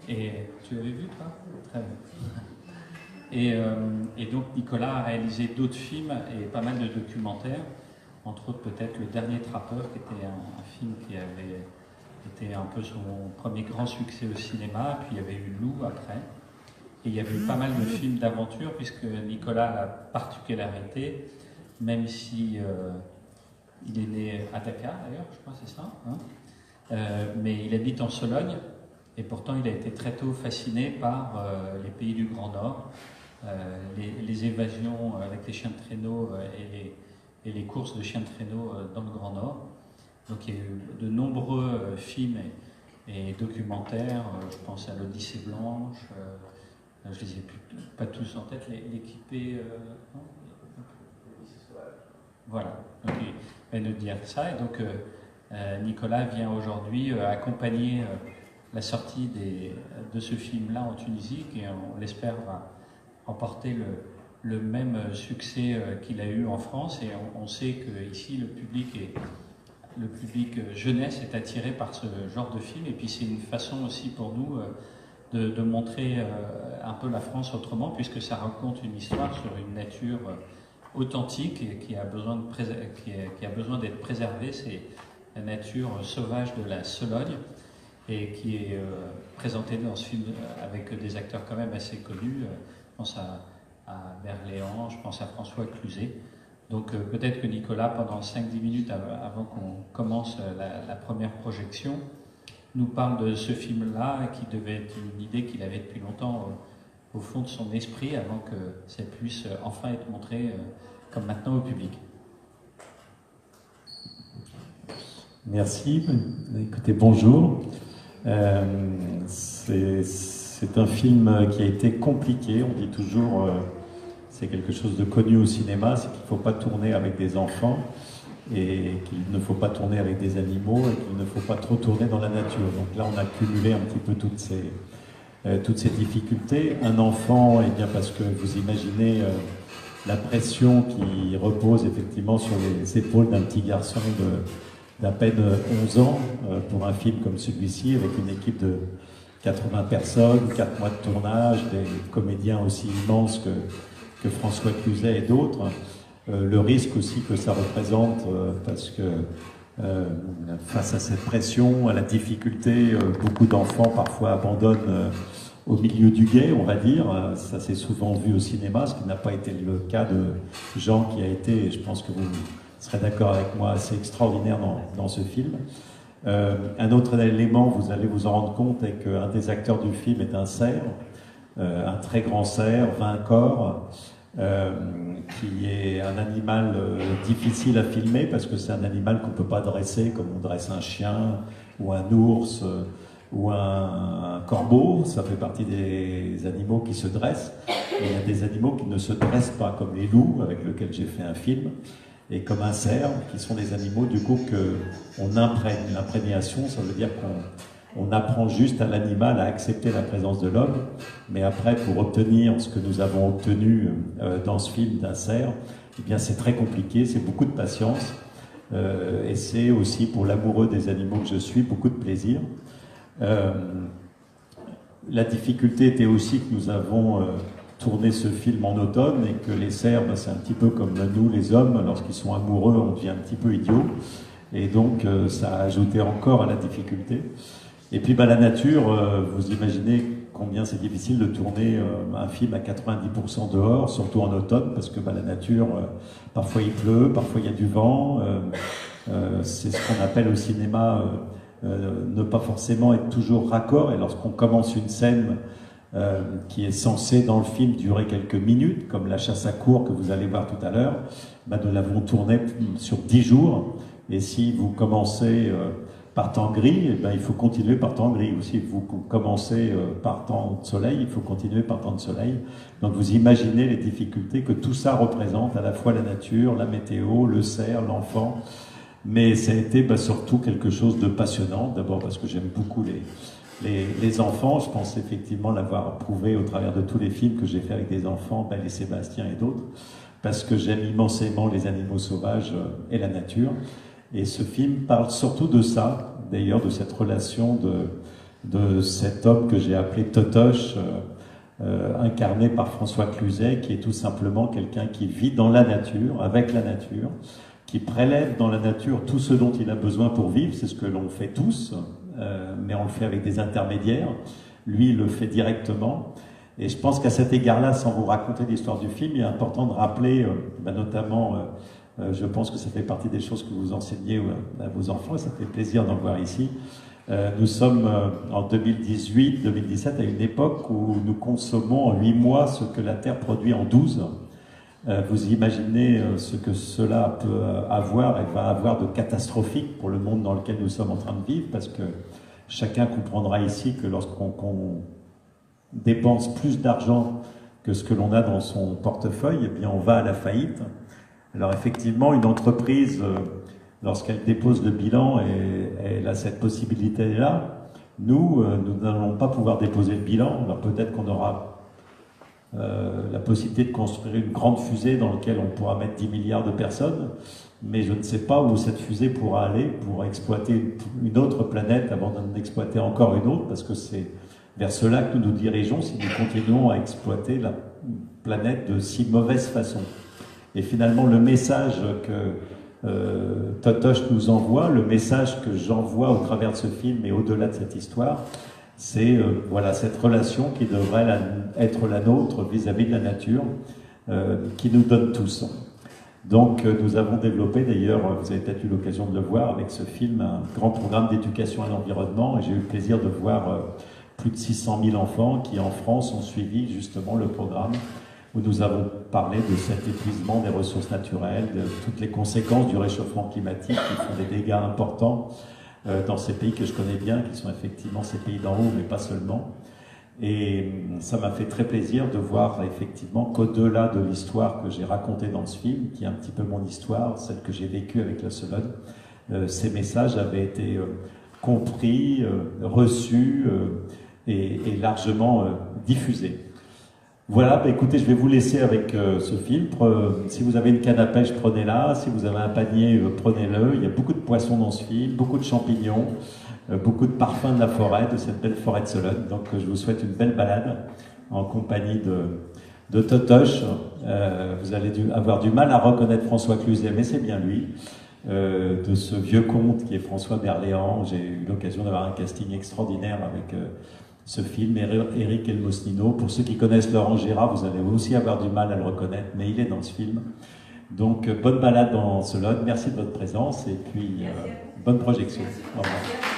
Et tu l'avais vu, toi? Très bien. Et donc Nicolas a réalisé d'autres films et pas mal de documentaires, entre autres peut-être Le Dernier Trappeur, qui était un film qui avait été un peu son premier grand succès au cinéma, puis il y avait eu Loup après. Et il y avait eu pas mal de films d'aventure, puisque Nicolas a la particularité, même si il est né à Dakar d'ailleurs, je crois, c'est ça, hein, mais il habite en Sologne, et pourtant il a été très tôt fasciné par les pays du Grand Nord, les évasions avec les chiens de traîneau et les courses de chiens de traîneau dans le Grand Nord. Donc il y a eu de nombreux films et documentaires, je pense à l'Odyssée Blanche, je les ai plus, pas tous en tête, l'équipé. Non, voilà, donc il vient de dire ça. Et donc Nicolas vient aujourd'hui accompagner la sortie de ce film-là en Tunisie, qui on l'espère va remporter le même succès qu'il a eu en France. Et on sait qu'ici le public jeunesse est attiré par ce genre de film. Et puis c'est une façon aussi pour nous de montrer un peu la France autrement, puisque ça raconte une histoire sur une nature authentique et qui a besoin d'être préservée. C'est la nature sauvage de la Sologne, et qui est présentée dans ce film avec des acteurs quand même assez connus. Je pense à Berléand, je pense à François Cluzet. Donc peut-être que Nicolas, pendant 5-10 minutes avant qu'on commence la première projection, nous parle de ce film-là, qui devait être une idée qu'il avait depuis longtemps au fond de son esprit, avant que ça puisse enfin être montré comme maintenant au public. Merci. Écoutez, bonjour. C'est un film qui a été compliqué. On dit toujours, c'est quelque chose de connu au cinéma, c'est qu'il ne faut pas tourner avec des enfants et qu'il ne faut pas tourner avec des animaux et qu'il ne faut pas trop tourner dans la nature. Donc là, on a cumulé un petit peu toutes ces difficultés. Un enfant, eh bien parce que vous imaginez la pression qui repose effectivement sur les épaules d'un petit garçon d'à peine 11 ans pour un film comme celui-ci, avec une équipe de 80 personnes, 4 mois de tournage, des comédiens aussi immenses que François Cluzet et d'autres. Le risque aussi que ça représente, parce que face à cette pression, à la difficulté, beaucoup d'enfants parfois abandonnent au milieu du gué, on va dire. Ça s'est souvent vu au cinéma, ce qui n'a pas été le cas de Jean, qui a été, et je pense que vous serez d'accord avec moi, assez extraordinaire dans ce film. Un autre élément, vous allez vous en rendre compte, est qu'un des acteurs du film est un cerf, un très grand cerf, 20 corps, qui est un animal difficile à filmer parce que c'est un animal qu'on ne peut pas dresser comme on dresse un chien ou un ours ou un corbeau. Ça fait partie des animaux qui se dressent. Et il y a des animaux qui ne se dressent pas, comme les loups, avec lesquels j'ai fait un film, et comme un cerf, qui sont des animaux du coup qu'on imprègne. L'imprégnation, ça veut dire qu'on apprend juste à l'animal à accepter la présence de l'homme, mais après, pour obtenir ce que nous avons obtenu dans ce film d'un cerf, eh bien c'est très compliqué, c'est beaucoup de patience, et c'est aussi pour l'amoureux des animaux que je suis, beaucoup de plaisir. La difficulté était aussi que nous avons tourné ce film en automne, et que les cerfs, c'est un petit peu comme nous les hommes, lorsqu'ils sont amoureux, on devient un petit peu idiot, et donc ça a ajouté encore à la difficulté. Et puis la nature, vous imaginez combien c'est difficile de tourner un film à 90% dehors, surtout en automne, parce que la nature, parfois il pleut, parfois il y a du vent. C'est ce qu'on appelle au cinéma ne pas forcément être toujours raccord. Et lorsqu'on commence une scène qui est censée dans le film durer quelques minutes, comme la chasse à courre que vous allez voir tout à l'heure, nous l'avons tournée sur 10 jours. Et si vous commencez par temps gris, il faut continuer par temps gris. Ou si vous commencez par temps de soleil, il faut continuer par temps de soleil. Donc vous imaginez les difficultés que tout ça représente, à la fois la nature, la météo, le cerf, l'enfant. Mais ça a été surtout quelque chose de passionnant. D'abord parce que j'aime beaucoup les enfants. Je pense effectivement l'avoir prouvé au travers de tous les films que j'ai fait avec des enfants, Belle et Sébastien et d'autres, parce que j'aime immensément les animaux sauvages et la nature. Et ce film parle surtout de ça, d'ailleurs, de cette relation de cet homme que j'ai appelé Totoche, incarné par François Cluzet, qui est tout simplement quelqu'un qui vit dans la nature, avec la nature, qui prélève dans la nature tout ce dont il a besoin pour vivre. C'est ce que l'on fait tous, mais on le fait avec des intermédiaires. Lui, il le fait directement. Et je pense qu'à cet égard-là, sans vous raconter l'histoire du film, il est important de rappeler, notamment, je pense que ça fait partie des choses que vous enseignez à vos enfants, et ça fait plaisir d'en voir ici. Nous sommes en 2018-2017 à une époque où nous consommons en 8 mois ce que la Terre produit en 12. Vous imaginez ce que cela peut avoir et va avoir de catastrophique pour le monde dans lequel nous sommes en train de vivre, parce que chacun comprendra ici que lorsqu'on dépense plus d'argent que ce que l'on a dans son portefeuille, eh bien on va à la faillite. Alors effectivement, une entreprise, lorsqu'elle dépose le bilan, et elle a cette possibilité-là, nous n'allons pas pouvoir déposer le bilan. Alors peut-être qu'on aura la possibilité de construire une grande fusée dans laquelle on pourra mettre 10 milliards de personnes, mais je ne sais pas où cette fusée pourra aller pour exploiter une autre planète avant d'en exploiter encore une autre, parce que c'est vers cela que nous nous dirigeons si nous continuons à exploiter la planète de si mauvaise façon. Et finalement, le message que Totoche nous envoie, le message que j'envoie au travers de ce film et au-delà de cette histoire, c'est voilà, cette relation qui devrait être la nôtre vis-à-vis de la nature, qui nous donne tous. Donc nous avons développé, d'ailleurs, vous avez peut-être eu l'occasion de le voir avec ce film, un grand programme d'éducation à l'environnement, et j'ai eu le plaisir de voir plus de 600 000 enfants qui en France ont suivi justement le programme où nous avons parlé de cet épuisement des ressources naturelles, de toutes les conséquences du réchauffement climatique qui font des dégâts importants dans ces pays que je connais bien, qui sont effectivement ces pays d'en haut, mais pas seulement. Et ça m'a fait très plaisir de voir effectivement qu'au-delà de l'histoire que j'ai racontée dans ce film, qui est un petit peu mon histoire, celle que j'ai vécue avec la Solone, ces messages avaient été compris, reçus et largement diffusés. Voilà, écoutez, je vais vous laisser avec ce film. Si vous avez une canne à pêche, prenez-la. Si vous avez un panier, prenez-le. Il y a beaucoup de poissons dans ce film, beaucoup de champignons, beaucoup de parfums de la forêt, de cette belle forêt de Solone. Donc je vous souhaite une belle balade en compagnie de Totoche. Vous allez avoir du mal à reconnaître François Cluzet, mais c'est bien lui. De ce vieux conte qui est François Berléand. J'ai eu l'occasion d'avoir un casting extraordinaire avec ce film, Éric Elmosnino. Pour ceux qui connaissent Laurent Gérard, vous allez aussi avoir du mal à le reconnaître, mais il est dans ce film. Donc bonne balade dans Solone, merci de votre présence et puis bonne projection. Au revoir.